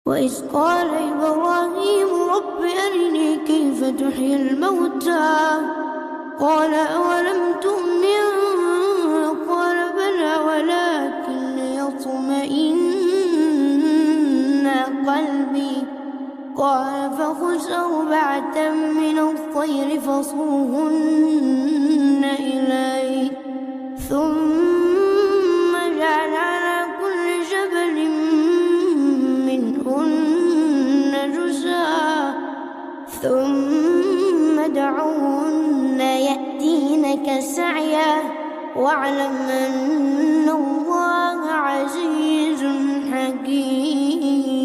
وإذ قال إبراهيم رب أرني كيف تحيي الموتى قال أولم تؤمن قال بلى ولكن ليطمئن قلبي قال فخذ 4 من الطير فصرهن إليك ثم اجعل على كل جبل منهن جزءا ثم ادعهن يأتينك سعيا واعلم أن الله عزيز حكيم.